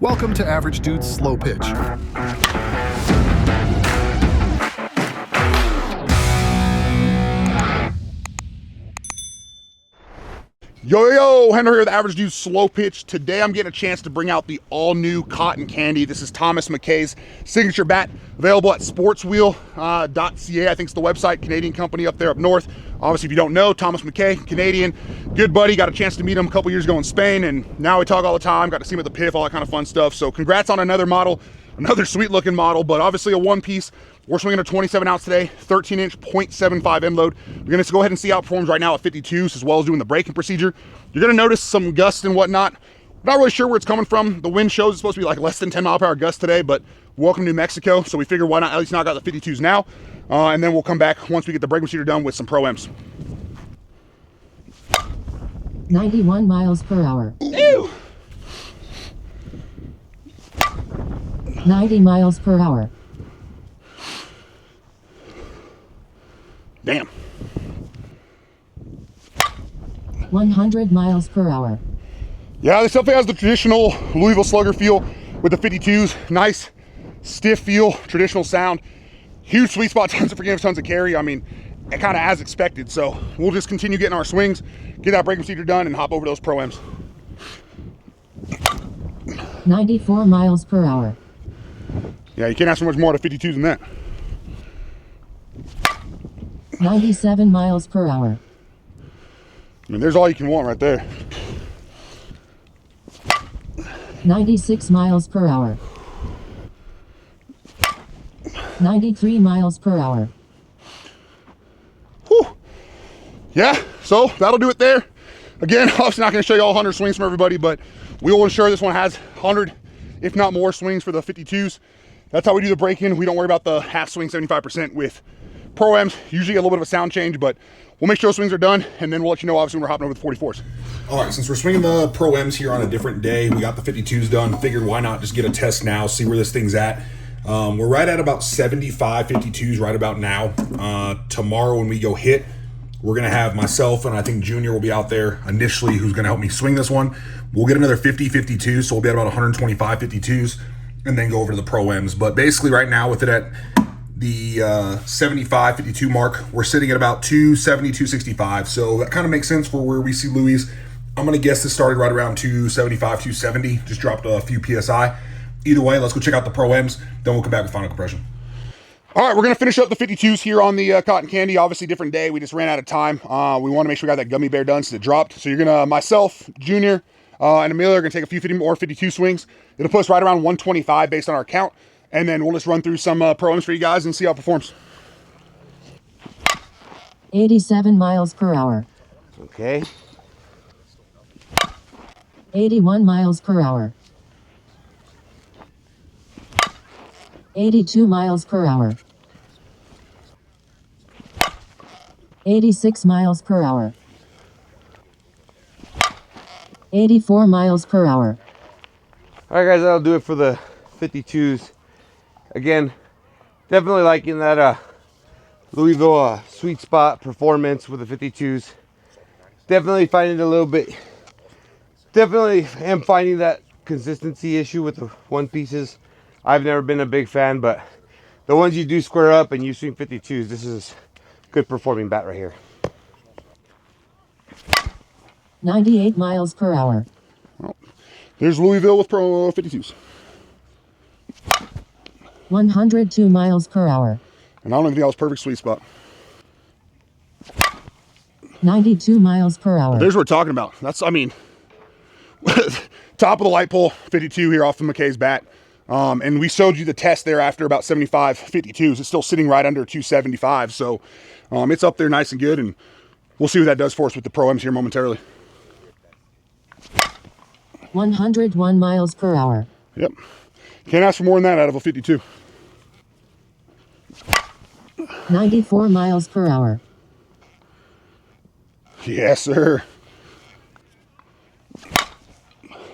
Welcome to Average Dude's Slow Pitch. Yo, Henry here with Average Dude's Slow Pitch. Today I'm getting a chance to bring out the all-new cotton candy. This is Thomas McKay's signature bat, available at sportswheel.ca. I think it's the website, Canadian company up there up north. Obviously, if you don't know, Thomas McKay, Canadian, good buddy. Got a chance to meet him a couple years ago in Spain, and now we talk all the time. Got to see him at the PIF, all that kind of fun stuff. So congrats on another model, another sweet-looking model, but obviously a one-piece. We're swinging a 27 ounce today, 13-inch, 0.75 end load. We're gonna go ahead and see how it performs right now at 52s, as well as doing the braking procedure. You're gonna notice some gusts and whatnot. Not really sure where it's coming from. The wind shows it's supposed to be like less than 10 mile per hour gust today, but welcome to New Mexico. So we figured why not at least knock out the 52s now, and then we'll come back once we get the braking procedure done with some Pro-Ms. 91 miles per hour. Ew. 90 miles per hour. Damn. 100 miles per hour. Yeah, this definitely has the traditional Louisville Slugger feel with the 52s. Nice, stiff feel, traditional sound. Huge sweet spot, tons of forgiveness, tons of carry. I mean, kind of as expected. So we'll just continue getting our swings, get that braking procedure done, and hop over those Pro-Ms. 94 miles per hour. Yeah, you can't ask for much more out of 52s than that. 97 miles per hour. I mean, there's all you can want right there. 96 miles per hour. 93 miles per hour. Whew. Yeah, so that'll do it there. Again, obviously not going to show you all 100 swings from everybody, but we will ensure this one has 100, if not more, swings for the 52s. That's how we do the break-in. We don't worry about the half swing 75% with Pro-Ms. Usually a little bit of a sound change, but we'll make sure those swings are done, and then we'll let you know obviously when we're hopping over the 44s. All right, since we're swinging the Pro-Ms here on a different day, we got the 52s done, figured why not just get a test now, see where this thing's at. We're right at about 75 52s right about now. Tomorrow when we go hit, we're going to have myself and I think Junior will be out there initially who's going to help me swing this one. We'll get another 50 52s, so we'll be at about 125 52s and then go over to the Pro-Ms. But basically right now with it at the 75 52 mark, we're sitting at about 270 265, so that kind of makes sense for where we see Louis. I'm going to guess this started right around 275 270, just dropped a few PSI. Either way, let's go check out the Pro-Ms, then we'll come back with final compression. All right, we're going to finish up the 52s here on the cotton candy. Obviously, different day. We just ran out of time. We want to make sure we got that gummy bear done since it dropped. So you're going to, myself, Junior, and Amelia are going to take a few 50 more 52 swings. It'll put us right around 125 based on our count. And then we'll just run through some Pro-Ms for you guys and see how it performs. 87 miles per hour. Okay. 81 miles per hour. 82 miles per hour. 86 miles per hour. 84 miles per hour. All right, guys, that'll do it for the 52s. Again, definitely liking that Louisville sweet spot performance with the 52s. Definitely finding it a little bit. Definitely am finding that consistency issue with the one pieces. I've never been a big fan, but the ones you do square up and you swing 52s, this is a good performing bat right here. 98 miles per hour. Well, there's Louisville with Pro 52s. 102 miles per hour. And I don't even think that was perfect sweet spot. 92 miles per hour. There's what we're talking about. That's, I mean, top of the light pole, 52 here off of McKay's bat. And we showed you the test there after about 75 52s. It's still sitting right under 275. So it's up there nice and good. And we'll see what that does for us with the Pro-Ms here momentarily. 101 miles per hour. Yep. Can't ask for more than that out of a 52. 94 miles per hour. Yes, sir.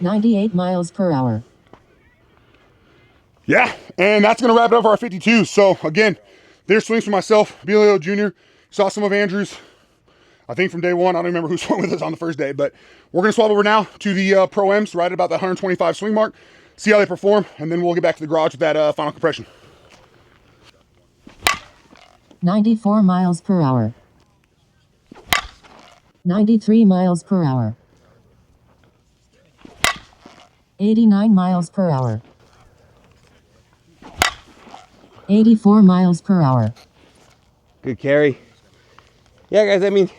98 miles per hour. Yeah, and that's going to wrap it up for our 52. So, again, there's swings for myself, Belio Jr. Saw some of Andrew's, I think from day one. I don't remember who swung with us on the first day, but we're going to swap over now to the Pro-Ms right at about the 125 swing mark. see how they perform, and then we'll get back to the garage with that final compression. 94 miles per hour. 93 miles per hour. 89 miles per hour. 84 miles per hour. Good carry. Yeah, guys, I mean,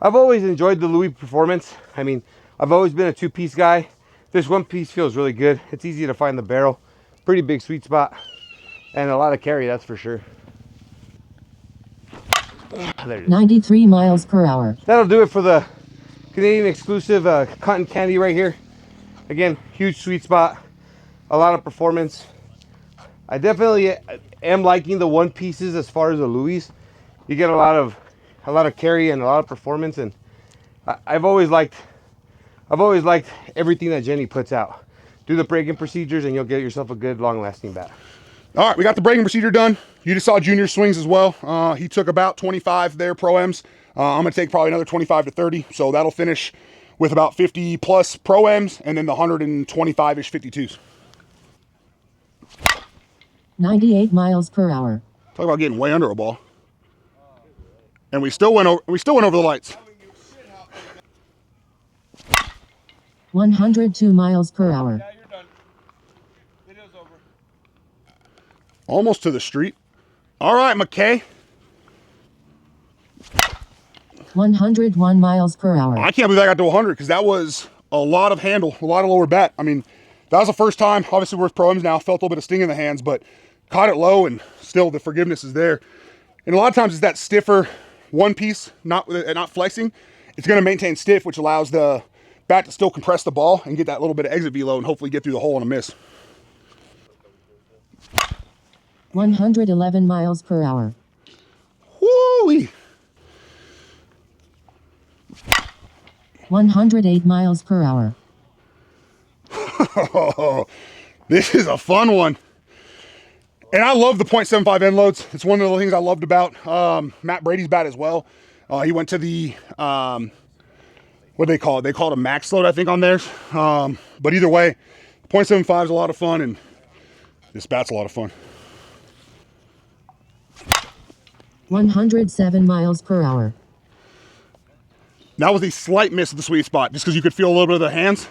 I've always enjoyed the Louis performance. I mean, I've always been a two-piece guy. This one piece feels really good. It's easy to find the barrel. Pretty big sweet spot. And a lot of carry, that's for sure. There it is. 93 miles per hour. That'll do it for the Canadian exclusive cotton candy right here. Again, huge sweet spot. A lot of performance. I definitely am liking the one pieces as far as the Louis. You get a lot of carry and a lot of performance, and I've always liked everything that Jenny puts out. Do the breaking procedures and you'll get yourself a good long-lasting bat. All right, we got the breaking procedure done. You just saw Junior swings as well. He took about 25 there Pro-Ms. I'm gonna take probably another 25 to 30. So that'll finish with about 50 plus Pro-Ms and then the 125-ish 52s. 98 miles per hour. Talk about getting way under a ball. And we still went over the lights. 102 miles per hour. Yeah, you're done. Video's over. Almost to the street. All right, McKay. 101 miles per hour. I can't believe I got to 100 because that was a lot of handle, a lot of lower bat. I mean, that was the first time. Obviously, we're Pro-Ms now. Felt a little bit of sting in the hands, but caught it low and still the forgiveness is there. And a lot of times it's that stiffer one piece, not flexing. It's going to maintain stiff, which allows the bat to still compress the ball and get that little bit of exit velo and hopefully get through the hole on a miss. 111 miles per hour. Woo-wee. 108 miles per hour. Oh, this is a fun one. And I love the .75 end loads. It's one of the things I loved about Matt Brady's bat as well. He went to the, what do they call it? They call it a max load, I think, on theirs. But either way, .75 is a lot of fun, and this bat's a lot of fun. 107 miles per hour. That was a slight miss of the sweet spot, just because you could feel a little bit of the hands.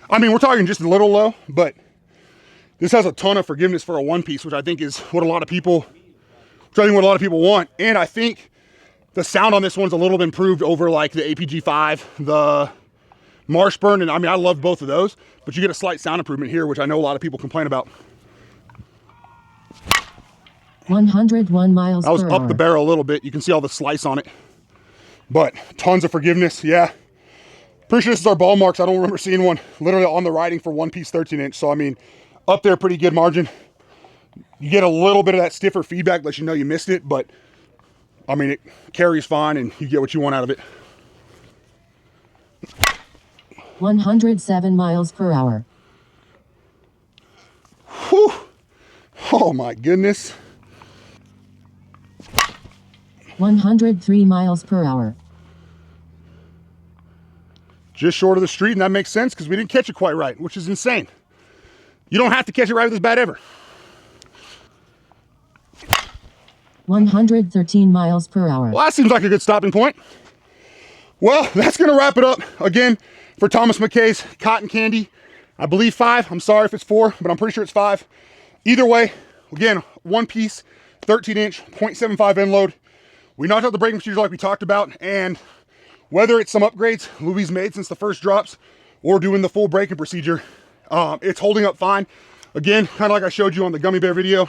I mean, we're talking just a little low, but this has a ton of forgiveness for a one piece, which I think is what a lot of people want. And I think the sound on this one's a little bit improved over like the APG 5, the Marshburn, and I mean, I love both of those, but you get a slight sound improvement here, which I know a lot of people complain about. 101 miles per hour. I was up the barrel a little bit. You can see all the slice on it, but tons of forgiveness. Yeah. Pretty sure this is our ball marks. I don't remember seeing one literally on the riding for one piece 13-inch. So, I mean, up there, pretty good margin. You get a little bit of that stiffer feedback, lets you know you missed it, but I mean, it carries fine and you get what you want out of it. 107 miles per hour. Whew. Oh my goodness. 103 miles per hour. Just short of the street, and that makes sense because we didn't catch it quite right, which is insane. You don't have to catch it right with this bat ever. 113 miles per hour. Well, that seems like a good stopping point. Well, that's going to wrap it up again for Thomas McKay's cotton candy. I believe 5. I'm sorry if it's 4, but I'm pretty sure it's 5. Either way, again, one piece, 13-inch, .75 end load. We knocked out the breaking procedure like we talked about, and whether it's some upgrades Louis made since the first drops or doing the full breaking procedure, it's holding up fine. Again, kind of like I showed you on the gummy bear video.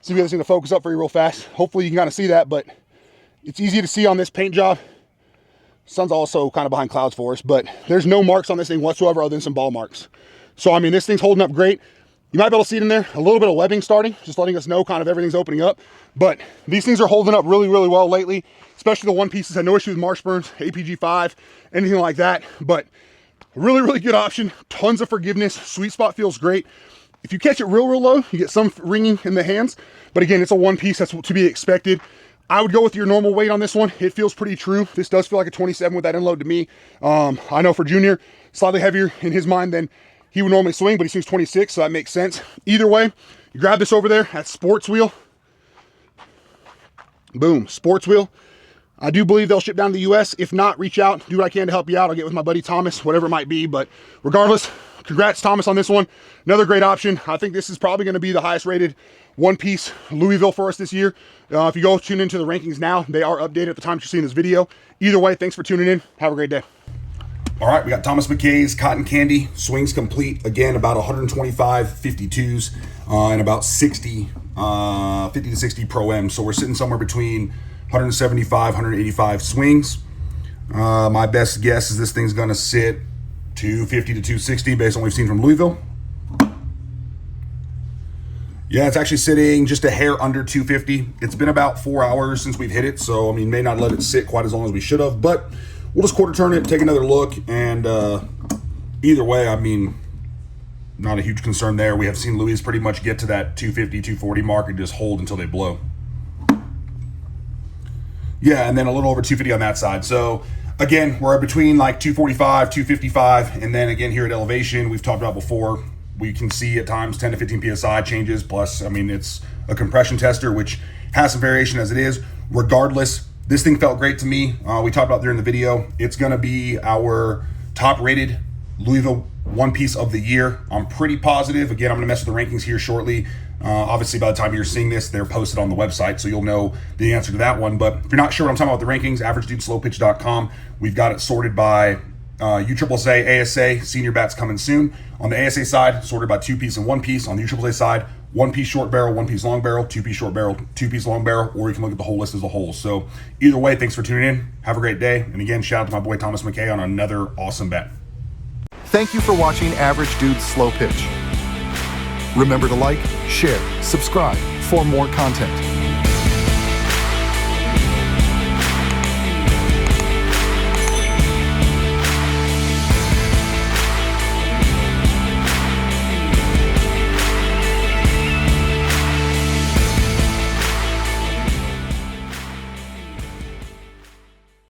See if we have this thing to focus up for you real fast. Hopefully you can kind of see that, but it's easy to see on this paint job. Sun's also kind of behind clouds for us, but there's no marks on this thing whatsoever other than some ball marks. So, I mean, this thing's holding up great. You might be able to see it in there, a little bit of webbing starting, just letting us know kind of everything's opening up. But these things are holding up really, really well lately, especially the one pieces. Had no issue with Marshburns, APG 5, anything like that. But really, really good option. Tons of forgiveness. Sweet spot feels great. If you catch it real, real low, you get some ringing in the hands. But again, it's a one piece. That's to be expected. I would go with your normal weight on this one. It feels pretty true. This does feel like a 27 with that end load to me. I know for Junior, slightly heavier in his mind than he would normally swing, but he swings 26, so that makes sense. Either way, you grab this over there at Sports Wheel. Boom, Sports Wheel. I do believe they'll ship down to the US. If not, reach out, do what I can to help you out. I'll get with my buddy Thomas, whatever it might be. But regardless, congrats Thomas on this one. Another great option. I think this is probably going to be the highest rated one-piece Louisville for us this year. If you go tune into the rankings now, they are updated at the time you're seeing this video. Either way, thanks for tuning in. Have a great day. All right, we got Thomas McKay's Cotton Candy. Swings complete. Again, about 125 52s and about 60, 50 to 60 Pro-Ms. So we're sitting somewhere between 175, 185 swings. My best guess is this thing's going to sit 250 to 260 based on what we've seen from Louisville. Yeah, it's actually sitting just a hair under 250. It's been about 4 hours since we've hit it, so I mean, may not let it sit quite as long as we should have, but we'll just quarter turn it, take another look, and either way, I mean, not a huge concern there. We have seen Louis pretty much get to that 250, 240 mark and just hold until they blow. Yeah, and then a little over 250 on that side. So again, we're between like 245, 255, and then again here at elevation, we've talked about before, we can see at times 10 to 15 PSI changes. Plus, I mean, it's a compression tester, which has some variation as it is. Regardless, this thing felt great to me. We talked about during the video. It's going to be our top rated Louisville one piece of the year. I'm pretty positive. Again, I'm going to mess with the rankings here shortly. Obviously, by the time you're seeing this, they're posted on the website, so you'll know the answer to that one. But if you're not sure what I'm talking about with the rankings, averagedudesslowpitch.com. We've got it sorted by USSSA, ASA, senior bats coming soon. On the ASA side, sorted by two piece and one piece. On the USSSA side, one piece short barrel, one piece long barrel, two piece short barrel, two piece long barrel, or you can look at the whole list as a whole. So either way, thanks for tuning in. Have a great day. And again, shout out to my boy Thomas McKay on another awesome bet. Thank you for watching Average Dude's Slow Pitch. Remember to like, share, subscribe for more content.